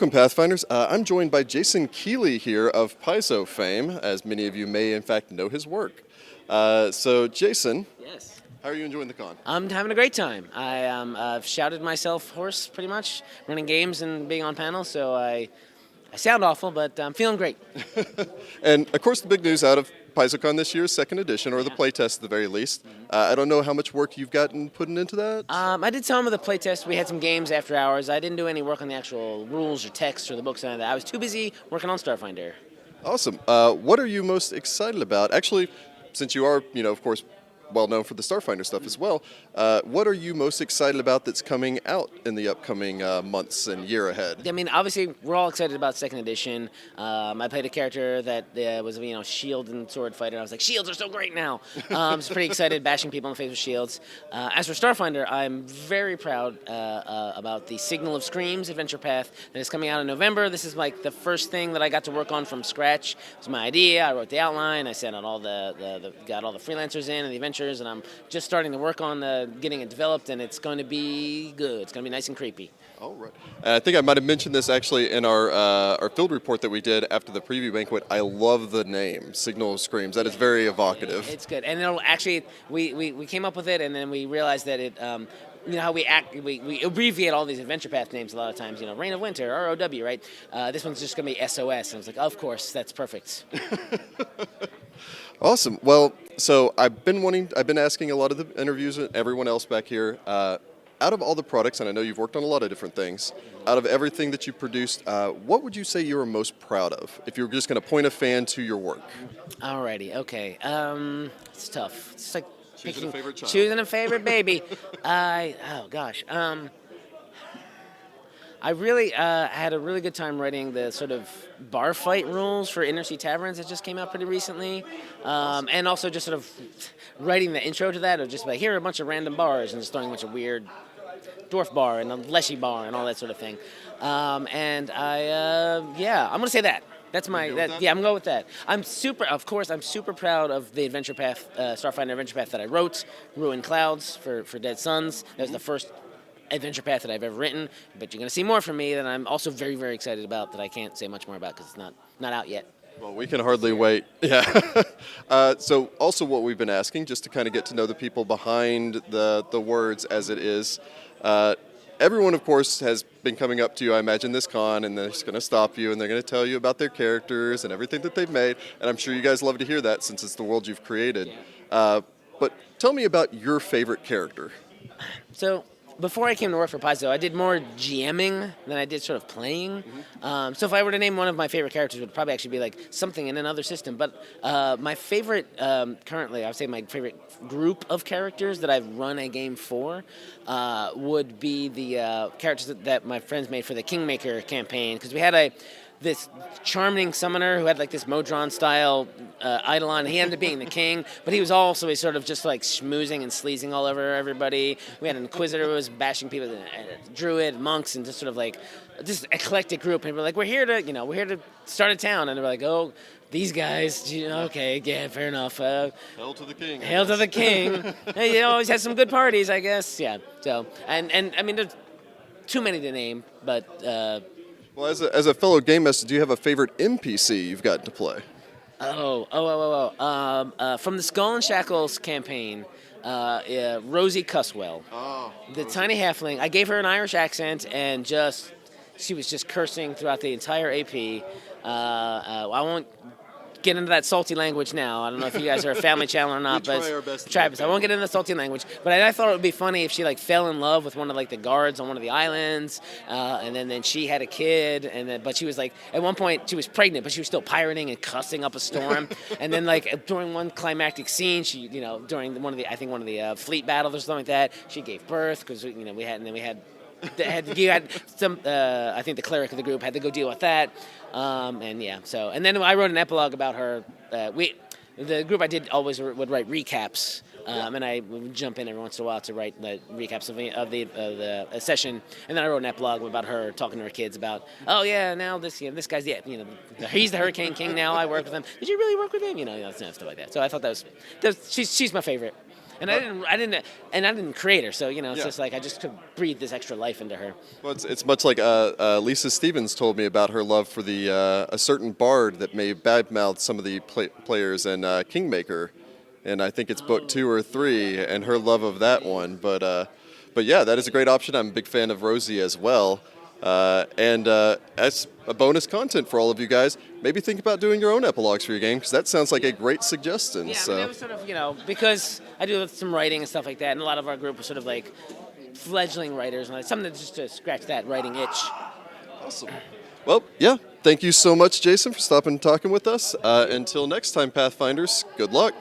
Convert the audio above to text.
Welcome, Pathfinders. I'm joined by Jason Keeley here of Paizo fame, as many of you may in fact know his work. So, Jason, Yes. how are you enjoying the con? I'm having a great time. I've shouted myself hoarse pretty much, running games and being on panels, so I sound awful, but I'm feeling great. And of course, the big news out of PaizoCon this year is second edition, or the playtest at the very least. I don't know how much work you've gotten putting into that. I did some of the playtest. We had some games after hours. I didn't do any work on the actual rules or text or the books and all that. I was too busy working on Starfinder. Awesome. What are you most excited about? Actually, since you are, of course, well known for the Starfinder stuff as well, what are you most excited about that's coming out in the upcoming months and year ahead? I mean, obviously, we're all excited about second edition. I played a character that was, shield and sword fighter. I was like, shields are so great now. So pretty excited, bashing people in the face with shields. As for Starfinder, I'm very proud about the Signal of Screams adventure path that is coming out in November. This is like the first thing that I got to work on from scratch. It was my idea. I wrote the outline. I sent out all got all the freelancers in and the adventures, and I'm just starting to work on getting it developed, and it's going to be good. It's going to be nice and creepy. All right. I think I might have mentioned this actually in our field report that we did after the preview banquet. I love the name, Signal of Screams. That is very evocative. It's good. And it'll actually, we came up with it, and then we realized that it, how we abbreviate all these adventure path names a lot of times, Reign of Winter, ROW, right? This one's just going to be SOS. And I was like, of course, that's perfect. Awesome. Well, so I've been asking a lot of the interviews and everyone else back here, out of all the products, and I know you've worked on a lot of different things, out of everything that you produced, what would you say you were most proud of, if you were just going to point a fan to your work? Alrighty, okay. It's tough. It's like choosing a favorite child. Choosing a favorite baby. Oh gosh. I really had a really good time writing the sort of bar fight rules for Inner Sea Taverns that just came out pretty recently. And also just sort of writing the intro to that, of just like, here are a bunch of random bars, and just throwing a bunch of weird dwarf bar and a leshy bar and all that sort of thing. I'm going to say that. That's I'm going with that. I'm super proud of the adventure path, Starfinder adventure path that I wrote, Ruined Clouds for Dead Suns. That was the first adventure path that I've ever written, but you're going to see more from me that I'm also very, very excited about that I can't say much more about because it's not out yet. Well, we can hardly wait. Yeah. So also what we've been asking, just to kind of get to know the people behind the words as it is, everyone, of course, has been coming up to you, I imagine, this con, and they're just going to stop you, and they're going to tell you about their characters and everything that they've made, and I'm sure you guys love to hear that since it's the world you've created. But tell me about your favorite character. So before I came to work for Paizo, I did more GMing than I did sort of playing. So if I were to name one of my favorite characters, it would probably actually be like something in another system. But my favorite, currently, I would say my favorite group of characters that I've run a game for would be the characters that my friends made for the Kingmaker campaign. Because we had this charming summoner who had like this Modron style eidolon. He ended up being the king, but he was also a sort of just like schmoozing and sleazing all over everybody. We had an inquisitor who was bashing people, a druid, monks, and just sort of like this eclectic group. And we're like, we're here to start a town. And they're like, oh, these guys, okay, yeah, fair enough. Hail to the king. Hail to the king. He always has some good parties, I guess. Yeah. So, and I mean, there's too many to name, but. Well, as a fellow game master, do you have a favorite NPC you've gotten to play? From the Skull and Shackles campaign, Rosie Cuswell. The tiny halfling. I gave her an Irish accent, and she was just cursing throughout the entire AP. I won't get into that salty language now. I don't know if you guys are a family channel or not, we but try our best. I won't get into the salty language. But I thought it would be funny if she like fell in love with one of like the guards on one of the islands, and then she had a kid, but she was like at one point she was pregnant, but she was still pirating and cussing up a storm. And then like during one climactic scene, she during one of the fleet battles or something like that, she gave birth because we had some. I think the cleric of the group had to go deal with that, and then I wrote an epilogue about her. The group I did always would write recaps, and I would jump in every once in a while to write the recaps of the session. And then I wrote an epilogue about her talking to her kids about, now this guy's he's the Hurricane King now. I work with him. Did you really work with him? Stuff like that. So I thought she's my favorite. And I didn't create her, so it's Yeah. just like I just could breathe this extra life into her. Well, it's much like Lisa Stevens told me about her love for the a certain bard that may badmouth some of the players in Kingmaker, and I think it's book 2 or 3, and her love of that one. But yeah, that is a great option. I'm a big fan of Rosie as well. And as a bonus content for all of you guys, maybe think about doing your own epilogues for your game, because that sounds like a great suggestion. Yeah, I So. mean, it was sort of, because I do some writing and stuff like that, and a lot of our group was sort of like fledgling writers, and something just to scratch that writing itch. Awesome. Well, yeah, thank you so much, Jason, for stopping and talking with us. Until next time, Pathfinders, good luck.